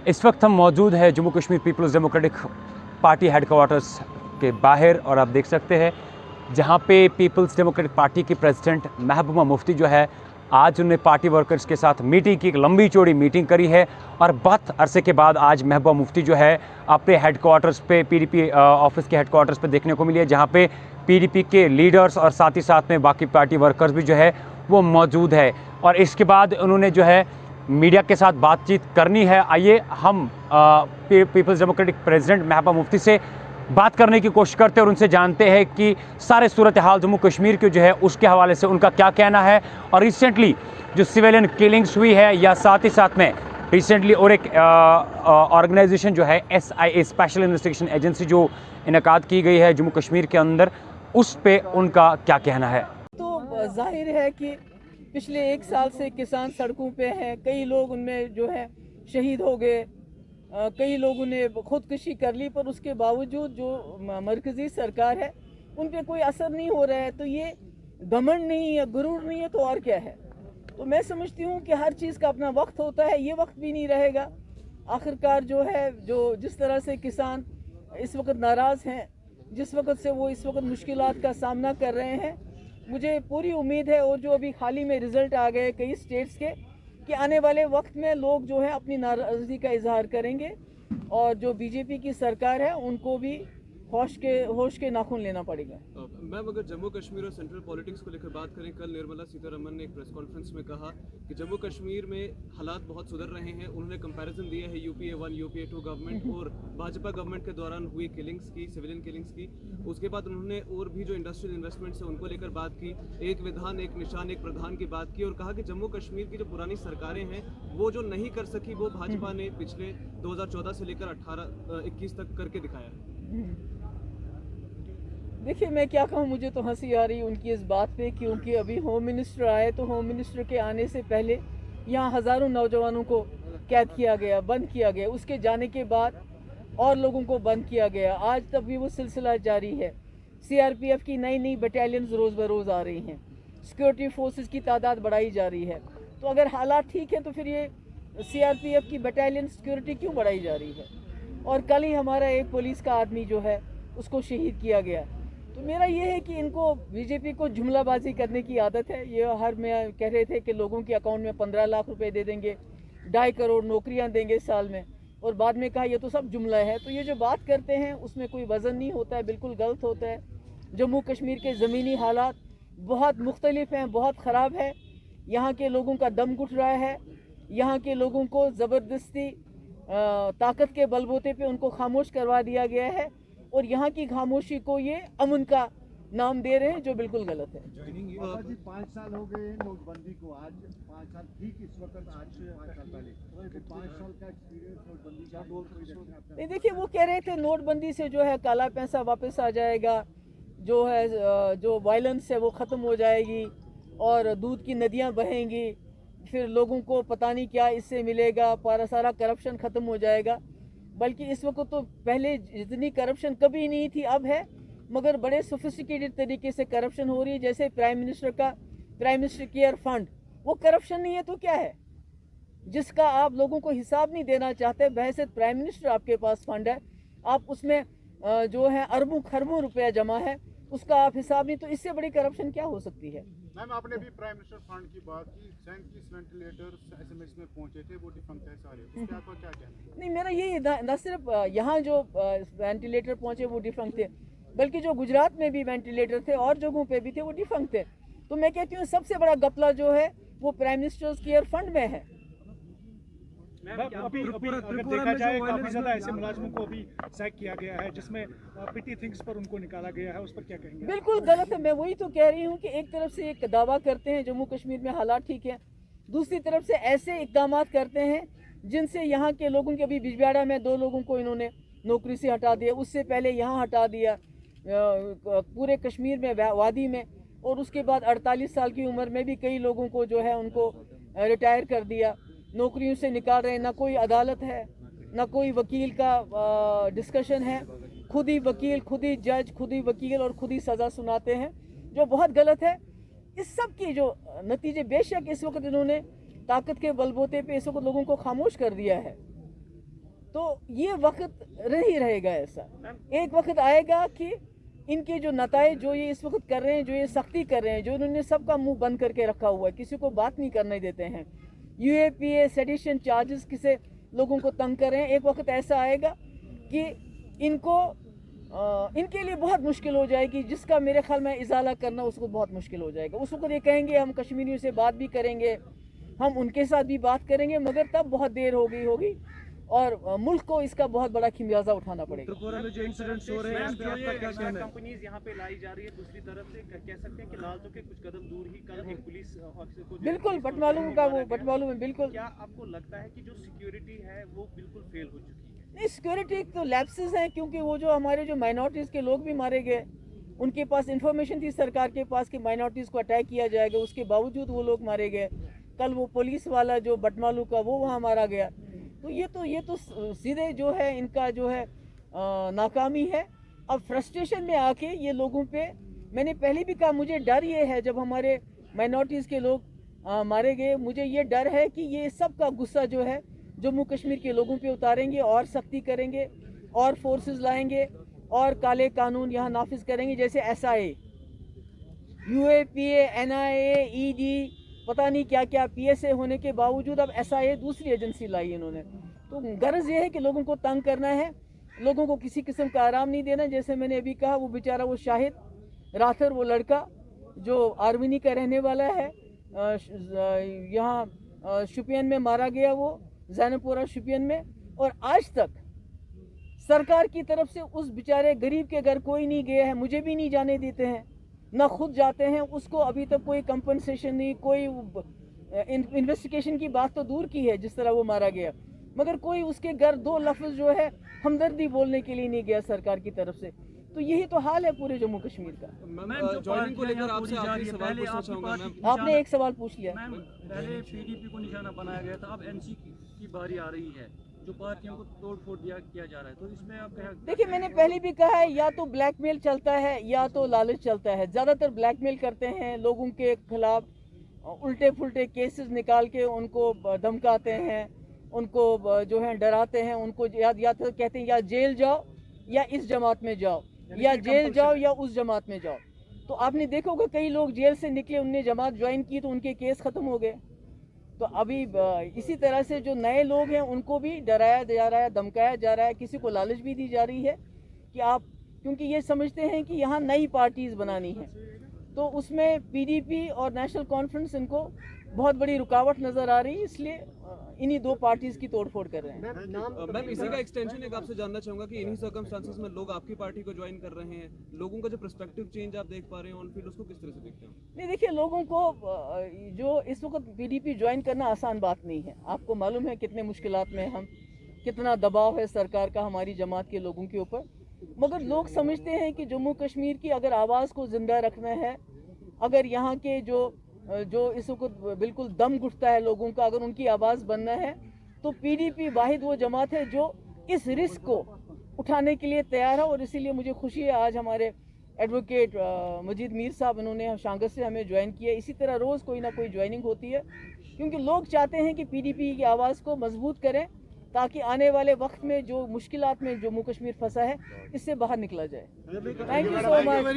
इस वक्त हम मौजूद हैं Jammu Kashmir people's democratic party headquarters के बाहर और आप देख सकते हैं जहां पे पीपल्स डेमोक्रेटिक पार्टी की प्रेसिडेंट महबूबा मुफ्ती जो है आज उन्होंने पार्टी वर्कर्स के साथ मीटिंग की, एक लंबी चौड़ी मीटिंग करी है और बहुत अरसे के बाद आज महबूबा मुफ्ती जो है अपने हेडक्वार्टर्स पे पीडीपी ऑफिस के हेडक्वार्टर्स पे देखने को मिली है, जहां पे पीडीपी के लीडर्स और साथ ही साथ में बाकी पार्टी वर्कर्स भी जो है वो मौजूद है। और इसके बाद उन्होंने जो है मीडिया के साथ बातचीत करनी है। आइए हम पीपल्स डेमोक्रेटिक प्रेसिडेंट महबूबा मुफ्ती से बात करने की कोशिश करते हैं और उनसे जानते हैं कि सारे सूरत हाल जम्मू कश्मीर के जो है उसके हवाले से उनका क्या कहना है और रिसेंटली जो सिविलियन किलिंग्स हुई है या साथ ही साथ में रिसेंटली और एक ऑर्गेनाइजेशन जो है SIA स्पेशल इन्वेस्टिगेशन एजेंसी जो इनकाद की गई है जम्मू कश्मीर के अंदर, उस पे उनका क्या कहना है। तो जाहिर है कि पिछले 1 साल से किसान सड़कों पे हैं, कई लोग उनमें जो है शहीद हो गए, कई लोगों ने खुदकुशी कर ली, पर उसके बावजूद जो मरकज़ी सरकार है उन पे कोई असर नहीं हो रहा है। तो ये घमंड नहीं है, गुरूर नहीं है, तो और क्या है। तो मैं समझती हूँ कि हर चीज़ का अपना वक्त होता है, ये वक्त भी नहीं रहेगा। आखिरकार जो है जिस तरह से किसान इस वक्त नाराज़ हैं, जिस वक्त से वो इस वक्त मुश्किलात का सामना कर रहे हैं, मुझे पूरी उम्मीद है और जो अभी हाल ही में रिज़ल्ट आ गए कई स्टेट्स के कि आने वाले वक्त में लोग जो है अपनी नाराज़गी का इजहार करेंगे और जो बीजेपी की सरकार है उनको भी होश के नाखून लेना पड़ेगा। मैम, अगर जम्मू कश्मीर और सेंट्रल पॉलिटिक्स को लेकर बात करें, कल निर्मला सीतारमन ने एक प्रेस कॉन्फ्रेंस में कहा कि जम्मू कश्मीर में हालात बहुत सुधर रहे हैं। उन्होंने कंपैरिजन दिया है UPA 1 UPA 2 गवर्नमेंट और भाजपा गवर्नमेंट के दौरान हुई किलिंग्स की, सिविलियन किलिंग्स की। उसके बाद उन्होंने और भी जो इंडस्ट्रियल इन्वेस्टमेंट्स है उनको लेकर बात की, एक विधान एक निशान एक प्रधान की बात की और कहा कि जम्मू कश्मीर की जो पुरानी सरकारें हैं वो जो नहीं कर सकी वो भाजपा ने पिछले 2014 से लेकर 18-21 तक करके दिखाया है। देखिए, मैं क्या कहूँ, मुझे तो हंसी आ रही उनकी इस बात पे, क्योंकि अभी होम मिनिस्टर आए तो होम मिनिस्टर के आने से पहले यहाँ हज़ारों नौजवानों को कैद किया गया, बंद किया गया। उसके जाने के बाद और लोगों को बंद किया गया। आज तक भी वो सिलसिला जारी है। CRPF की नई बटालियंस रोज़ बरोज़ आ रही हैं, सिक्योरिटी फोर्सेस की तादाद बढ़ाई जा रही है। तो अगर हालात ठीक हैं तो फिर ये CRPF की बटालियन सिक्योरिटी क्यों बढ़ाई जा रही है। और कल ही हमारा एक पुलिस का आदमी जो है उसको शहीद किया गया। तो मेरा ये है कि इनको बीजेपी को जुमलाबाजी करने की आदत है। ये में कह रहे थे कि लोगों के अकाउंट में 15 लाख रुपए दे देंगे, 2.5 करोड़ नौकरियां देंगे साल में, और बाद में कहा ये तो सब जुमला है। तो ये जो बात करते हैं उसमें कोई वज़न नहीं होता है, बिल्कुल गलत होता है। जम्मू कश्मीर के ज़मीनी हालात बहुत मुख्तलिफ हैं, बहुत ख़राब है। यहाँ के लोगों का दम घुट रहा है। यहाँ के लोगों को ज़बरदस्ती ताकत के बलबूते पे उनको खामोश करवा दिया गया है और यहाँ की खामोशी को ये अमन का नाम दे रहे हैं, जो बिल्कुल गलत है। 5 साल हो गए नोटबंदी को, आज 5 साल ठीक इस वक्त, आज से 5 साल पहले 5 साल का एक्सपीरियंस नोटबंदी का। नहीं, देखिए, वो कह रहे थे नोटबंदी से जो है काला पैसा वापस आ जाएगा, जो है जो वायलेंस है वो ख़त्म हो जाएगी और दूध की नदियाँ बहेंगी, फिर लोगों को पता नहीं क्या इससे मिलेगा, सारा करप्शन ख़त्म हो जाएगा। बल्कि इस वक्त तो पहले जितनी करप्शन कभी नहीं थी अब है, मगर बड़े सोफिस्टिकेटेड तरीके से करप्शन हो रही है। जैसे प्राइम मिनिस्टर केयर फंड, वो करप्शन नहीं है तो क्या है, जिसका आप लोगों को हिसाब नहीं देना चाहते। बहैसियत प्राइम मिनिस्टर आपके पास फंड है, आप उसमें जो है अरबों खरबों रुपया जमा है, उसका आप हिसाब नहीं, तो इससे बड़ी करप्शन क्या हो सकती है। मैम, आपने भी प्राइम मिनिस्टर फंड की बात की, 37 वेंटिलेटर्स SMS में पहुंचे थे, वो डिफंक्ट है सारे, उसके आपका क्या कहना है? नहीं, मेरा यही न सिर्फ यहाँ जो वेंटिलेटर पहुंचे वो डिफंक्ट थे, बल्कि जो गुजरात में भी वेंटिलेटर थे और जगहों पे भी थे वो डिफंक्ट थे। तो मैं कहती हूँ सबसे बड़ा गपला जो है वो प्राइम मिनिस्टर्स केयर फंड में है। अभी अगर देखा जाए काफी ज्यादा ऐसे मुलाजिमों को अभी सैक किया गया है, जिसमें पिटी थिंग्स पर उनको निकाला गया है, उस पर क्या कहेंगे? बिल्कुल गलत है। मैं वही तो कह रही हूँ कि एक तरफ से एक दावा करते हैं जम्मू कश्मीर में हालात ठीक है, दूसरी तरफ से ऐसे इकदाम करते हैं जिनसे यहाँ के लोगों के, अभी बिजबिहाड़ा में 2 लोगों को इन्होंने नौकरी से हटा दिया, उससे पहले यहाँ हटा दिया, पूरे कश्मीर में वादी में, और उसके बाद 48 साल की उम्र में भी कई लोगों को जो है उनको रिटायर कर दिया, नौकरियों से निकाल रहे हैं। ना कोई अदालत है, ना कोई वकील का डिस्कशन है, खुद ही वकील, खुद ही जज, खुद ही वकील और खुद ही सज़ा सुनाते हैं, जो बहुत गलत है। इस सब की जो नतीजे, बेशक इस वक्त इन्होंने ताकत के बलबूते पे इस वक्त लोगों को खामोश कर दिया है, तो ये वक्त नहीं रहेगा ऐसा। एक वक्त आएगा कि इनके जो नताइज जो ये इस वक्त कर रहे हैं, जो ये सख्ती कर रहे हैं, जो इन्होंने सबका मुंह बंद करके रखा हुआ है, किसी को बात नहीं करने देते हैं, UAPA सेडिशन चार्जेस किसे लोगों को तंग कर रहे हैं, एक वक्त ऐसा आएगा कि इनके लिए बहुत मुश्किल हो जाएगी, जिसका मेरे ख्याल में इजाला करना उसको बहुत मुश्किल हो जाएगा। उस वक्त ये कहेंगे हम कश्मीरियों से बात भी करेंगे, हम उनके साथ भी बात करेंगे, मगर तब बहुत देर हो गई होगी और मुल्क को इसका बहुत बड़ा खिमियाजा उठाना पड़ेगा। त्रिपुरा में जो इंसिडेंट्स हो रहे हैं, इसमें आपका क्या कहना है? कंपनीज यहाँ पे लाई जा रही है, दूसरी तरफ से कह सकते हैं कि लाल चौक के कुछ कदम दूर ही कल एक पुलिस ऑफिसर को बिल्कुल बटमालू में बिल्कुल। क्या आपको लगता है कि जो सिक्योरिटी है वो बिल्कुल फेल हो चुकी है? नहीं, सिक्योरिटी तो लैप्सेस हैं, क्योंकि वो जो हमारे जो माइनॉरिटीज़ के लोग भी मारे गए, उनके पास इंफॉर्मेशन थी सरकार के पास कि माइनॉरिटीज़ को अटैक किया जाएगा, उसके बावजूद वो लोग मारे गए। कल वो पुलिस वाला जो बटमालू का वो वहाँ मारा गया। तो ये तो सीधे जो है इनका जो है नाकामी है। अब फ्रस्ट्रेशन में आके ये लोगों पे, मैंने पहले भी कहा, मुझे डर ये है जब हमारे माइनॉरिटीज़ के लोग मारे गए, मुझे ये डर है कि ये सब का गुस्सा जो है जम्मू कश्मीर के लोगों पे उतारेंगे और सख्ती करेंगे और फोर्सेस लाएंगे और काले कानून यहाँ नाफिज करेंगे, जैसे SIA, UAPA, NIA, ED, पता नहीं क्या क्या PSA होने के बावजूद अब SIA दूसरी एजेंसी लाई इन्होंने। तो गरज ये है कि लोगों को तंग करना है, लोगों को किसी किस्म का आराम नहीं देना। जैसे मैंने अभी कहा, वो बेचारा वो शाहिद राथर, वो लड़का जो आर्मीनी का रहने वाला है, यहाँ शुपियन में मारा गया, वो जैनपुरा शुपियन में, और आज तक सरकार की तरफ से उस बेचारे गरीब के घर कोई नहीं गया है, मुझे भी नहीं जाने देते हैं, ना खुद जाते हैं। उसको अभी तक कोई कंपनसेशन नहीं, कोई इन्वेस्टिगेशन की बात तो दूर की है, जिस तरह वो मारा गया, मगर कोई उसके घर दो लफ्ज़ जो है हमदर्दी बोलने के लिए नहीं गया सरकार की तरफ से। तो यही तो हाल है पूरे जम्मू कश्मीर का। ज्वाइनिंग को लेकर आपसे आखिरी सवाल पूछना चाहूंगा मैम। आपने एक सवाल पूछ लिया। पहले PDP को निशाना बनाया गया था, अब NC की बारी आ रही है, जो पार्टियों को तोड़ फोड़ किया जा रहा है, तो इसमें आप क्या? देखिए, मैंने पहले भी कहा है, या तो ब्लैकमेल चलता है या तो लालच चलता है। ज़्यादातर ब्लैकमेल करते हैं, लोगों के खिलाफ उल्टे फुल्टे केसेस निकाल के उनको धमकाते हैं, उनको जो है डराते हैं, उनको या तो कहते हैं या जेल जाओ या इस जमात में जाओ, या जेल जाओ या उस जमात में जाओ। तो आपने देखा होगा कई लोग जेल से निकले, उनने जमात ज्वाइन की तो उनके केस ख़त्म हो गए। तो अभी इसी तरह से जो नए लोग हैं उनको भी डराया जा रहा है, धमकाया जा रहा है, किसी को लालच भी दी जा रही है कि आप, क्योंकि ये समझते हैं कि यहाँ नई पार्टीज़ बनानी है, तो उसमें PDP और नेशनल कॉन्फ्रेंस इनको बहुत बड़ी रुकावट नज़र आ रही है, इसलिए इन्हीं दो पार्टीज़ की तोड़फोड़ कर रहे हैं। मैम, इसी का एक्सटेंशन एक आपसे जानना चाहूंगा कि इन्हीं सर्कमस्टांसेस में लोग आपकी पार्टी को ज्वाइन कर रहे हैं, लोगों का जो पर्सपेक्टिव चेंज आप देख पा रहे हैं ऑन फील्ड, उसको किस तरह से देखते हैं? नहीं, देखिए, लोगों को जो इस वक्त PDP ज्वाइन करना आसान बात नहीं है। आपको मालूम है कितने मुश्किलात में हम, कितना दबाव है सरकार का हमारी जमात के लोगों के ऊपर, मगर लोग समझते हैं कि जम्मू कश्मीर की अगर आवाज़ को ज़िंदा रखना है, अगर यहाँ के जो इस वक्त बिल्कुल दम घुटता है लोगों का, अगर उनकी आवाज़ बनना है, तो PDP वाहिद वो जमात है जो इस रिस्क को उठाने के लिए तैयार है। और इसीलिए मुझे खुशी है आज हमारे एडवोकेट मजीद मीर साहब, इन्होंने शांगत से हमें ज्वाइन किया। इसी तरह रोज़ कोई ना कोई ज्वाइनिंग होती है, क्योंकि लोग चाहते हैं कि PDP की आवाज़ को मजबूत करें, ताकि आने वाले वक्त में जो मुश्किलात में जम्मू कश्मीर फंसा है, इससे बाहर निकला जाए। Thank you so much.